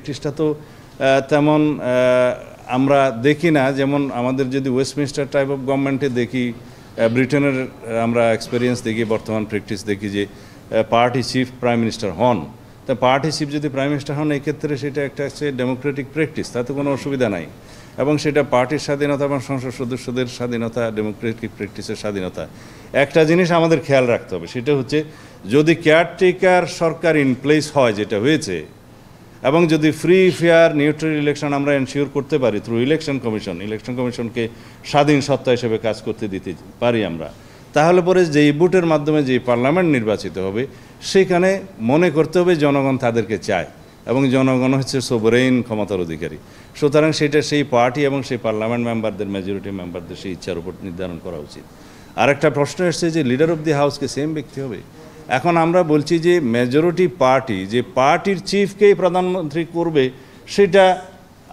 প্র্যাকটিসটা তো তেমন আমরা দেখি না। যেমন আমাদের যদি ওয়েস্টমিনস্টার টাইপ অফ গভর্নমেন্টে দেখি, ব্রিটেনের আমরা এক্সপিরিয়েন্স দেখি, বর্তমান প্র্যাকটিস দেখি যে পার্টি চিফ প্রাইম মিনিস্টার হন। তা পার্টি চিফ যদি প্রাইম মিনিস্টার হন, এই ক্ষেত্রে সেটা একটা হচ্ছে ডেমোক্রেটিক প্র্যাকটিস, তাতে কোনো অসুবিধা নাই। এবং সেটা পার্টির স্বাধীনতা এবং সংসদ সদস্যদের স্বাধীনতা, ডেমোক্রেটিক প্র্যাকটিসের স্বাধীনতা। একটা জিনিস আমাদের খেয়াল রাখতে হবে, সেটা হচ্ছে যদি কেয়ারটেকার সরকার ইন প্লেস হয়, যেটা হয়েছে, এবং যদি ফ্রি ফেয়ার নিউট্রাল ইলেকশন আমরা এনশিওর করতে পারি থ্রু ইলেকশন কমিশনকে স্বাধীন সত্তা হিসেবে কাজ করতে দিতে পারি আমরা, তাহলে পরে যেই ভোটের মাধ্যমে যে পার্লামেন্ট নির্বাচিত হবে, সেখানে মনে করতে হবে জনগণ তাদেরকে চায় এবং জনগণ হচ্ছে সোভরেইন ক্ষমতার অধিকারী। সুতরাং সেটা সেই পার্টি এবং সেই পার্লামেন্ট মেম্বারদের, মেজরিটি মেম্বারদের সেই ইচ্ছার উপর নির্ধারণ করা উচিত। আর একটা প্রশ্ন এসছে যে লিডার অফ দি হাউসকে সেম ব্যক্তি হবে। এখন আমরা বলছি যে মেজরিটি পার্টি যে পার্টির চিফকেই প্রধানমন্ত্রী করবে, সেটা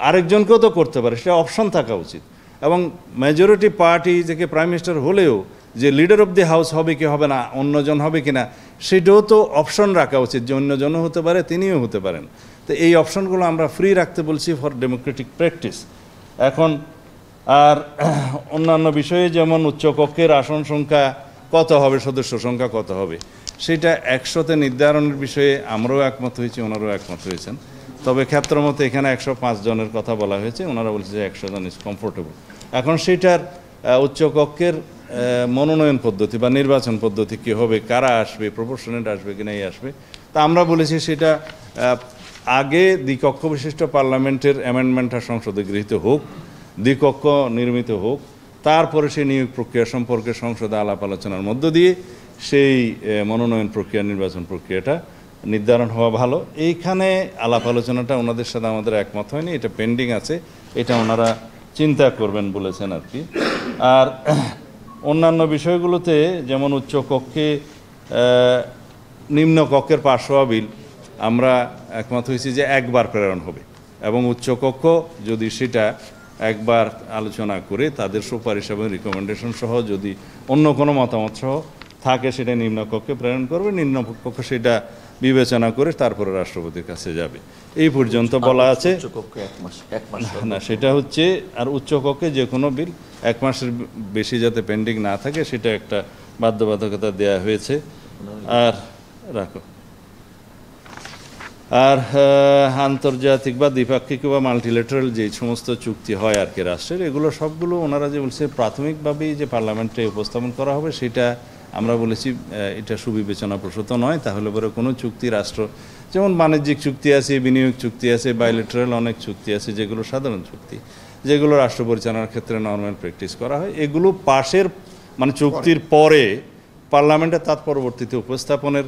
আরেকজনকেও তো করতে পারে, সেটা অপশন থাকা উচিত। এবং মেজরিটি পার্টি থেকে প্রাইম মিনিস্টার হলেও যে লিডার অফ দি হাউস হবে কি হবে না, অন্যজন হবে কি না, সেটাও তো অপশন রাখা উচিত যে অন্যজনও হতে পারে, তিনিও হতে পারেন। তো এই অপশনগুলো আমরা ফ্রি রাখতে বলছি ফর ডেমোক্রেটিক প্র্যাকটিস। এখন আর অন্যান্য বিষয়ে যেমন উচ্চকক্ষের আসন সংখ্যা কত হবে, সদস্য সংখ্যা কত হবে, সেটা 100তে নির্ধারণের বিষয়ে আমরাও একমত হয়েছি, ওনারাও একমত হয়েছেন। তবে ক্ষেত্রমতে এখানে 105 জনের কথা বলা হয়েছে, ওনারা বলছে যে 100 জন ইজ কমফোর্টেবল। এখন সেটার উচ্চকক্ষের মনোনয়ন পদ্ধতি বা নির্বাচন পদ্ধতি কী হবে, কারা আসবে, প্রপোর্শনেট আসবে কি নাই আসবে, তা আমরা বলেছি সেটা আগে দ্বিকক্ষ বিশিষ্ট পার্লামেন্টের অ্যামেন্ডমেন্টটা সংসদে গৃহীত হোক, দ্বিকক্ষ নির্মিত হোক, তারপরে সেই নিয়োগ প্রক্রিয়া সম্পর্কে সংসদে আলাপ আলোচনার মধ্য দিয়ে সেই মনোনয়ন প্রক্রিয়া, নির্বাচন প্রক্রিয়াটা নির্ধারণ হওয়া ভালো। এইখানে আলাপ আলোচনাটা ওনাদের সাথে আমাদের একমত হয়নি, এটা পেন্ডিং আছে, এটা ওনারা চিন্তা করবেন বলেছেন আর কি। আর অন্যান্য বিষয়গুলোতে যেমন উচ্চকক্ষে নিম্নকক্ষের পাশ হওয়া বিল, আমরা একমত হয়েছি যে একবার প্রেরণ হবে এবং উচ্চকক্ষ যদি সেটা একবার আলোচনা করে তাদের সুপারিশ এবং রিকমেন্ডেশন সহ যদি অন্য কোনো মতামত সহ থাকে, সেটা নিম্নকক্ষে প্রেরণ করবে, নিম্নকক্ষ সেটা বিবেচনা করে তারপরে রাষ্ট্রপতির কাছে যাবে। এই পর্যন্ত বলা আছে না, সেটা হচ্ছে। আর উচ্চকক্ষে যে কোনো বিল 1 মাসের বেশি যাতে পেন্ডিং না থাকে, সেটা একটা বাধ্যবাধকতা দেয়া হয়েছে। আর রাখো। আর আন্তর্জাতিক বা দ্বিপাক্ষিক বা মাল্টিলেটারাল যে সমস্ত চুক্তি হয় আর কি রাষ্ট্রের, এগুলো সবগুলো ওনারা যে বলছে প্রাথমিকভাবেই যে পার্লামেন্টে উপস্থাপন করা হবে, সেটা আমরা বলেছি এটা সুবিবেচনা প্রসূত নয়। তাহলে পরে কোনো চুক্তি রাষ্ট্র, যেমন বাণিজ্যিক চুক্তি আছে, বিনিয়োগ চুক্তি আছে, বাইলেটারাল অনেক চুক্তি আছে, যেগুলো সাধারণ চুক্তি, যেগুলো রাষ্ট্র পরিচালনার ক্ষেত্রে নর্মাল প্র্যাকটিস করা হয়, এগুলো পাশের মানে চুক্তির পরে পার্লামেন্টে তার পরবর্তীতে উপস্থাপনের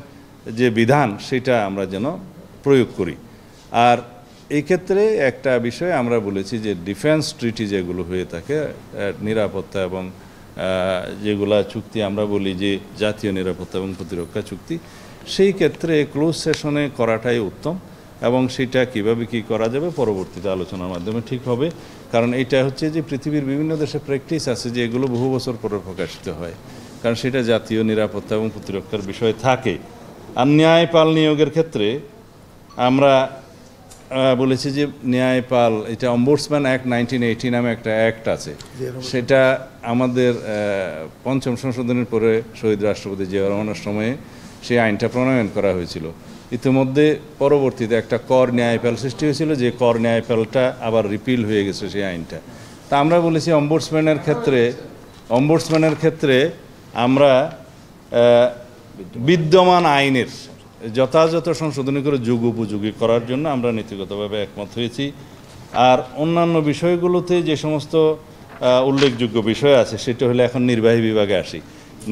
যে বিধান, সেটা আমরা যেন প্রয়োগ করি। আর এই ক্ষেত্রে একটা বিষয় আমরা বলেছি যে ডিফেন্স ট্রিটি যেগুলো হয়ে থাকে, নিরাপত্তা এবং যেগুলা চুক্তি আমরা বলি যে জাতীয় নিরাপত্তা এবং প্রতিরক্ষা চুক্তি, সেই ক্ষেত্রে ক্লোজ সেশনে করাটাই উত্তম। এবং সেটা কিভাবে কি করা যাবে পরবর্তীতে আলোচনার মাধ্যমে ঠিক হবে। কারণ এটা হচ্ছে যে পৃথিবীর বিভিন্ন দেশে প্র্যাকটিস আছে যে এগুলো বহু বছর পরে প্রকাশিত হয়, কারণ সেটা জাতীয় নিরাপত্তা এবং প্রতিরক্ষার বিষয় থাকে। আর ন্যায়পাল নিয়োগের ক্ষেত্রে আমরা বলেছি যে ন্যায়পাল, এটা অম্বুডসম্যান অ্যাক্ট 1980 নামে একটা অ্যাক্ট আছে, সেটা আমাদের ৫ম সংশোধনের পরে শহীদ রাষ্ট্রপতি জিয়াউর রহমানের সময়ে সেই আইনটা প্রণয়ন করা হয়েছিল। ইতিমধ্যে পরবর্তীতে একটা কর ন্যায়পাল সৃষ্টি হয়েছিল, যে কর ন্যায়পালটা আবার রিপিল হয়ে গেছে সেই আইনটা। তা আমরা বলেছি অম্বুডসম্যানের ক্ষেত্রে আমরা বিদ্যমান আইনের যথাযথ সংশোধনী করে যুগোপযোগী করার জন্য আমরা নীতিগতভাবে একমত হয়েছি। আর অন্যান্য বিষয়গুলোতে যে সমস্ত উল্লেখযোগ্য বিষয় আছে, সেটা হলে এখন নির্বাহী বিভাগে আসি।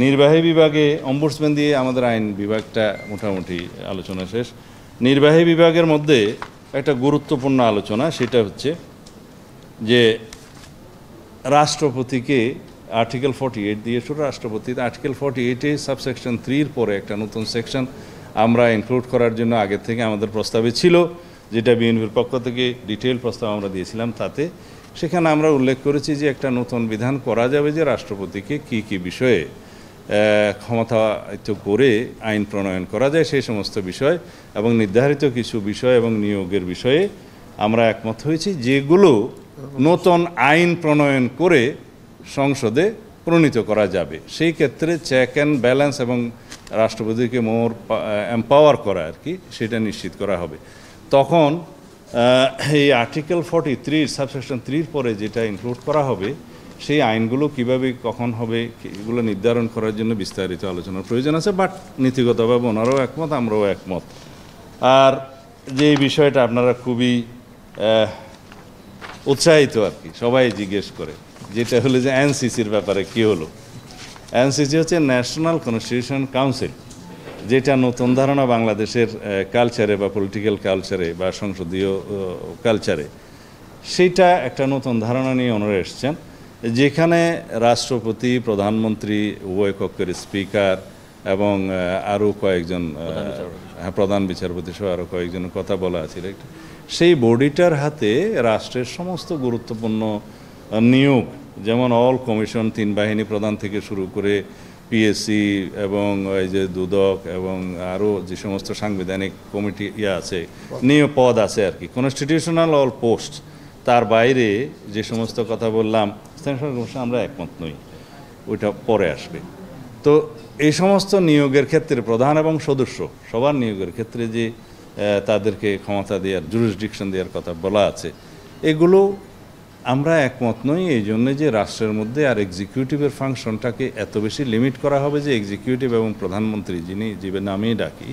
নির্বাহী বিভাগে অম্বুডসম্যান দিয়ে আমাদের আইন বিভাগটা মোটামুটি আলোচনা শেষ। নির্বাহী বিভাগের মধ্যে একটা গুরুত্বপূর্ণ আলোচনা, সেটা হচ্ছে যে রাষ্ট্রপতিকে আর্টিকেল 48 দিয়ে শুরু, রাষ্ট্রপতির আর্টিকেল 48-এ সাবসেকশন 3-র পরে একটা নতুন সেকশন আমরা ইনক্লুড করার জন্য আগের থেকে আমাদের প্রস্তাবে ছিল, যেটা বিএনপির পক্ষ থেকে ডিটেইল প্রস্তাব আমরা দিয়েছিলাম। তাতে সেখানে আমরা উল্লেখ করেছি যে একটা নতুন বিধান করা যাবে যে রাষ্ট্রপতিকে কি কি বিষয়ে ক্ষমতায়িত করে আইন প্রণয়ন করা যায় সেই সমস্ত বিষয় এবং নির্ধারিত কিছু বিষয় এবং নিয়োগের বিষয়ে আমরা একমত হয়েছি, যেগুলো নতুন আইন প্রণয়ন করে সংসদে প্রণীত করা যাবে। সেই ক্ষেত্রে চেক অ্যান্ড ব্যালেন্স এবং রাষ্ট্রপতিকে মোর এম্পাওয়ার করা আর কি, সেটা নিশ্চিত করা হবে। তখন এই আর্টিকেল 43 সাবসেকশন 3 পরে যেটা ইনক্লুড করা হবে, সেই আইনগুলো কিভাবে কখন হবে এগুলো নির্ধারণ করার জন্য বিস্তারিত আলোচনার প্রয়োজন আছে। বাট নীতিগতভাবে ওনারাও একমত, আমরাও একমত। আর যে বিষয়টা আপনারা খুবই উৎসাহিত আর কি, সবাই জিজ্ঞেস করে, যেটা হলো যে এনসিসির ব্যাপারে কি হলো। এনসিসি হচ্ছে ন্যাশনাল কনস্টিটিউশন কাউন্সিল, যেটা নতুন ধারণা বাংলাদেশের কালচারে বা পলিটিক্যাল কালচারে বা সংসদীয় কালচারে, সেইটা একটা নতুন ধারণা নিয়ে ওনারা এসছেন, যেখানে রাষ্ট্রপতি, প্রধানমন্ত্রী, উভয় কক্ষের স্পিকার এবং আরও কয়েকজন প্রধান বিচারপতি সহ আরও কয়েকজন কথা বলা আছে। সেই বডিটার হাতে রাষ্ট্রের সমস্ত গুরুত্বপূর্ণ নিয়োগ, যেমন অল কমিশন, 3 বাহিনী প্রধান থেকে শুরু করে পিএসসি এবং এই যে দুদক এবং আরও যে সমস্ত সাংবিধানিক কমিটি আছে, পদ আছে আর কি, কনস্টিটিউশনাল অল পোস্ট, তার বাইরে যে সমস্ত কথা বললাম আমরা একমত নই, ওইটা পরে আসবে। তো এই সমস্ত নিয়োগের ক্ষেত্রে প্রধান এবং সদস্য সবার নিয়োগের ক্ষেত্রে যে তাদেরকে ক্ষমতা দেওয়ার, জুরিসডিকশন দেওয়ার কথা বলা আছে, এগুলো আমরা একমত নই। এই জন্য যে রাষ্ট্রের মধ্যে আর এক্সিকিউটিভের ফাংশনটাকে এত বেশি লিমিট করা হবে যে এক্সিকিউটিভ এবং প্রধানমন্ত্রী, যিনি যে নামেই ডাকি,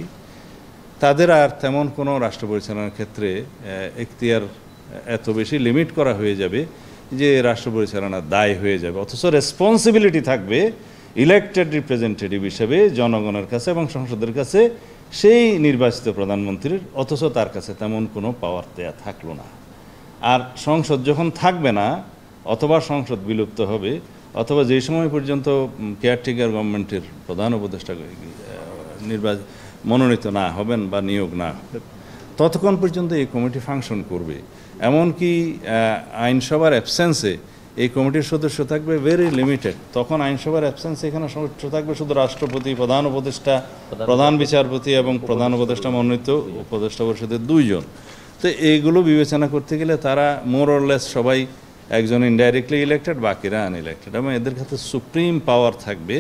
তাদের আর তেমন কোনো রাষ্ট্র পরিচালনার ক্ষেত্রে এখতিয়ার এত বেশি লিমিট করা হয়ে যাবে যে রাষ্ট্র পরিচালনার দায় হয়ে যাবে। অথচ রেসপন্সিবিলিটি থাকবে ইলেক্টেড রিপ্রেজেন্টেটিভ হিসেবে জনগণের কাছে এবং সংসদের কাছে সেই নির্বাচিত প্রধানমন্ত্রীর, অথচ তার কাছে তেমন কোনো পাওয়ার দেয়া থাকলো না। আর সংসদ যখন থাকবে না, অথবা সংসদ বিলুপ্ত হবে, অথবা যেই সময় পর্যন্ত কেয়ারটেকার গভর্নমেন্টের প্রধান উপদেষ্টা মনোনীত না হবেন বা নিয়োগ না হবে, ততক্ষণ পর্যন্ত এই কমিটি ফাংশন করবে। এমনকি আইনসভার অ্যাবসেন্সে এই কমিটির সদস্য থাকবে ভেরি লিমিটেড। তখন আইনসভার অ্যাবসেন্সে এখানে সদস্য থাকবে শুধু রাষ্ট্রপতি, প্রধান উপদেষ্টা, প্রধান বিচারপতি এবং প্রধান উপদেষ্টা মনোনীত উপদেষ্টা পরিষদের 2 জন। তো এইগুলো বিবেচনা করতে গেলে তারা মোর অর লেস সবাই একজন ইনডাইরেক্টলি ইলেক্টেড, বাকিরা আনইলেক্টেড, এবং এদের কাছে সুপ্রিম পাওয়ার থাকবে।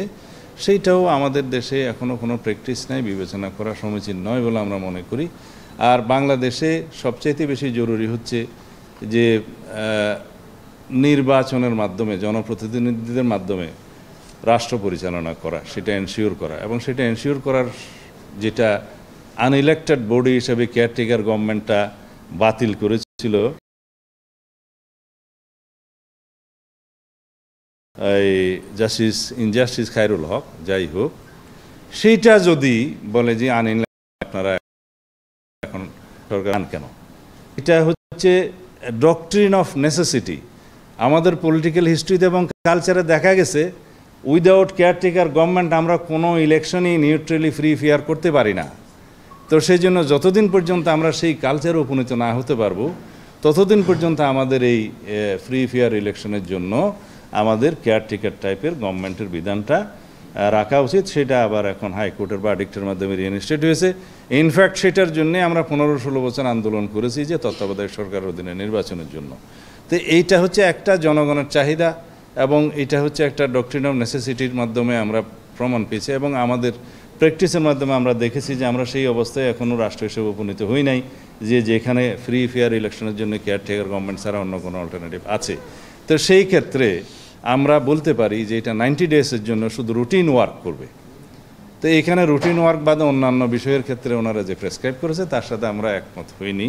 সেইটাও আমাদের দেশে এখনও কোনো প্র্যাকটিস নাই, বিবেচনা করা সমীচীন নয় বলে আমরা মনে করি। আর বাংলাদেশে সবচাইতে বেশি জরুরি হচ্ছে যে নির্বাচনের মাধ্যমে, জনপ্রতিনিধিদের মাধ্যমে রাষ্ট্র পরিচালনা করা, সেটা এনশিওর করা, এবং সেটা এনশিওর করার যেটা আনইলেক্টেড বডি হিসেবে কেয়ারটেকার গভর্নমেন্টটা বাতিল করেছিল এই জাস্টিস খায়রুল হক, যাই হোক, সেইটা যদি বলে যে আনিন আপনারা এখন সরকার কেন, এটা হচ্ছে ডক্ট্রিন অফ নেসেসিটি। আমাদের পলিটিক্যাল হিস্ট্রিতে এবং কালচারে দেখা গেছে উইদাউট কেয়ারটেকার গভর্নমেন্ট আমরা কোনো ইলেকশনই নিউট্রালি ফ্রি ফেয়ার করতে পারি না। তো সেই জন্য যতদিন পর্যন্ত আমরা সেই কালচারে উপনীত না হতে পারবো, ততদিন পর্যন্ত আমাদের এই ফ্রি ফেয়ার ইলেকশনের জন্য আমাদের কেয়ারটেকার টাইপের গভর্নমেন্টের বিধানটা রাখা উচিত। সেটা আবার এখন হাইকোর্টের ভার্ডিক্টের মাধ্যমে রিইনস্টেট হয়েছে। ইনফ্যাক্ট সেটার জন্যে আমরা 15-16 বছর আন্দোলন করেছি যে তত্ত্বাবধায়ক সরকারের অধীনে নির্বাচনের জন্য। তো এইটা হচ্ছে একটা জনগণের চাহিদা, এবং এটা হচ্ছে একটা ডক্ট্রিন অফ নেসেসিটির মাধ্যমে আমরা প্রমাণ পেয়েছি, এবং আমাদের প্র্যাকটিসের মাধ্যমে আমরা দেখেছি যে আমরা সেই অবস্থায় এখনও রাষ্ট্র হিসেবে উপনীত হই নাই যে যেখানে ফ্রি ফেয়ার ইলেকশনের জন্য কেয়ারটেকার গভর্নমেন্ট ছাড়া অন্য কোনো অল্টারনেটিভ আছে। তো সেই ক্ষেত্রে আমরা বলতে পারি যে এটা 90 ডেজের জন্য শুধু রুটিন ওয়ার্ক করবে। তো এইখানে রুটিন ওয়ার্ক বাদে অন্যান্য বিষয়ের ক্ষেত্রে ওনারা যে প্রেসক্রাইব করেছে তার সাথে আমরা একমত হইনি,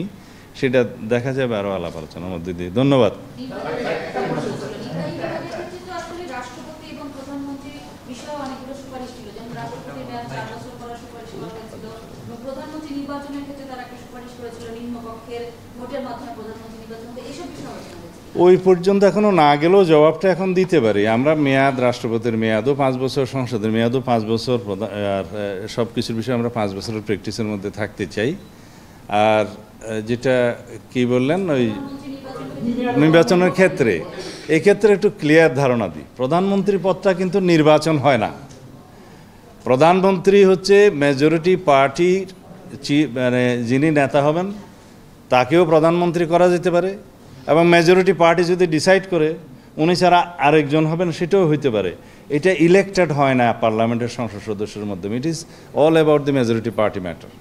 সেটা দেখা যাবে আরও আলাপ আলোচনার মধ্যে দিয়ে। ধন্যবাদ। ওই পর্যন্ত এখনো না গেলেও জবাবটা এখন দিতে পারি। আমরা মেয়াদ, রাষ্ট্রপতির মেয়াদও 5 বছর, সংসদের মেয়াদও 5 বছর, আর সব কিছুর বিষয়ে আমরা 5 বছরের প্র্যাকটিসের মধ্যে থাকতে চাই। আর যেটা কি বললেন ওই নির্বাচনের ক্ষেত্রে, এই ক্ষেত্রে একটু ক্লিয়ার ধারণা দিই। প্রধানমন্ত্রী পদটা কিন্তু নির্বাচন হয় না। প্রধানমন্ত্রী হচ্ছে মেজরিটি পার্টির মানে যিনি নেতা হবেন তাকেও প্রধানমন্ত্রী করা যেতে পারে, এবং মেজরিটি পার্টি যদি ডিসাইড করে উনি ছাড়া আরেকজন হবেন সেটাও হইতে পারে। এটা ইলেক্টেড হয় না পার্লামেন্টের সংসদ সদস্যের মাধ্যমে। It is all about the majority party matter.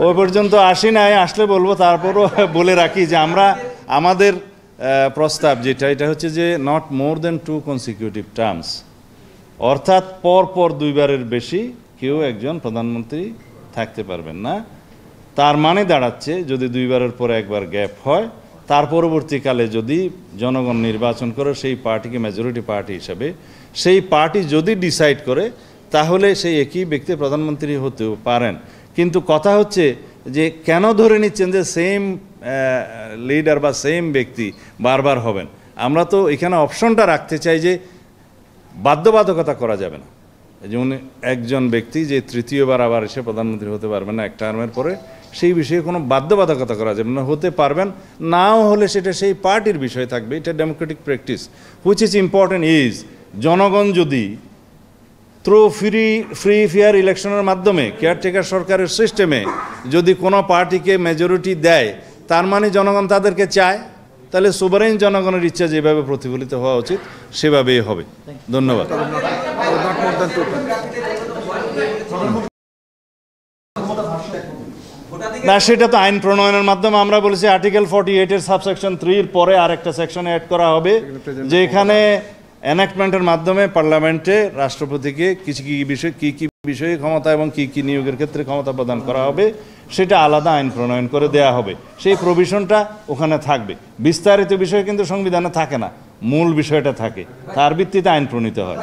ওই পর্যন্ত আসি নাই, আসলে বলবো। তারপরও বলে রাখি যে আমরা আমাদের প্রস্তাব যেটা, এটা হচ্ছে যে not more than 2 consecutive terms, অর্থাৎ পরপর 2বারের বেশি কেউ একজন প্রধানমন্ত্রী থাকতে পারবেন না। তার মানে দাঁড়াচ্ছে যদি 2বারের পরে একবার গ্যাপ হয়, তার পরবর্তীকালে যদি জনগণ নির্বাচন করে সেই পার্টিকে মেজরিটি পার্টি হিসাবে, সেই পার্টি যদি ডিসাইড করে তাহলে সেই একই ব্যক্তি প্রধানমন্ত্রী হতেও পারেন। কিন্তু কথা হচ্ছে যে কেন ধরে নিচ্ছেন যে সেম লিডার বা সেম ব্যক্তি বারবার হবেন? আমরা তো এখানে অপশনটা রাখতে চাই যে বাধ্যবাধকতা করা যাবে না। যেমন একজন ব্যক্তি যে 3য়বার আবার এসে প্রধানমন্ত্রী হতে পারবেন না এক টার্মের পরে, সেই বিষয়ে কোনো বাধ্যবাধকতা করা যাবে না। হতে পারবেন, নাও হলে সেটা সেই পার্টির বিষয় থাকবে। এটা Democratic practice. Which is important is জনগণ যদি থ্রু ফ্রি ফেয়ার ইলেকশনের মাধ্যমে কেয়ারটেকার সরকারের সিস্টেমে যদি কোনো পার্টিকে মেজরিটি দেয়, তার মানে জনগণ তাদেরকে চায়। তাহলে সোভারেন জনগণের ইচ্ছা যেভাবে প্রতিফলিত হওয়া উচিত সেভাবেই হবে। ধন্যবাদ। না, সেটা তো আইন প্রণয়নের মাধ্যমে আমরা বলেছি আর্টিকেল 48-এর সাবসেকশন 3-এর পরে আরেকটা সেকশনে অ্যাড করা হবে, যেখানে এনাক্টমেন্টের মাধ্যমে পার্লামেন্টে রাষ্ট্রপতিকে কি কি বিষয়ে ক্ষমতা এবং কি নিয়োগের ক্ষেত্রে ক্ষমতা প্রদান করা হবে সেটা আলাদা আইন প্রণয়ন করে দেয়া হবে। সেই প্রভিশনটা ওখানে থাকবে। বিস্তারিত বিষয় কিন্তু সংবিধানে থাকে না, মূল বিষয়টা থাকে, তার ভিত্তিতে আইন প্রণীত হয়।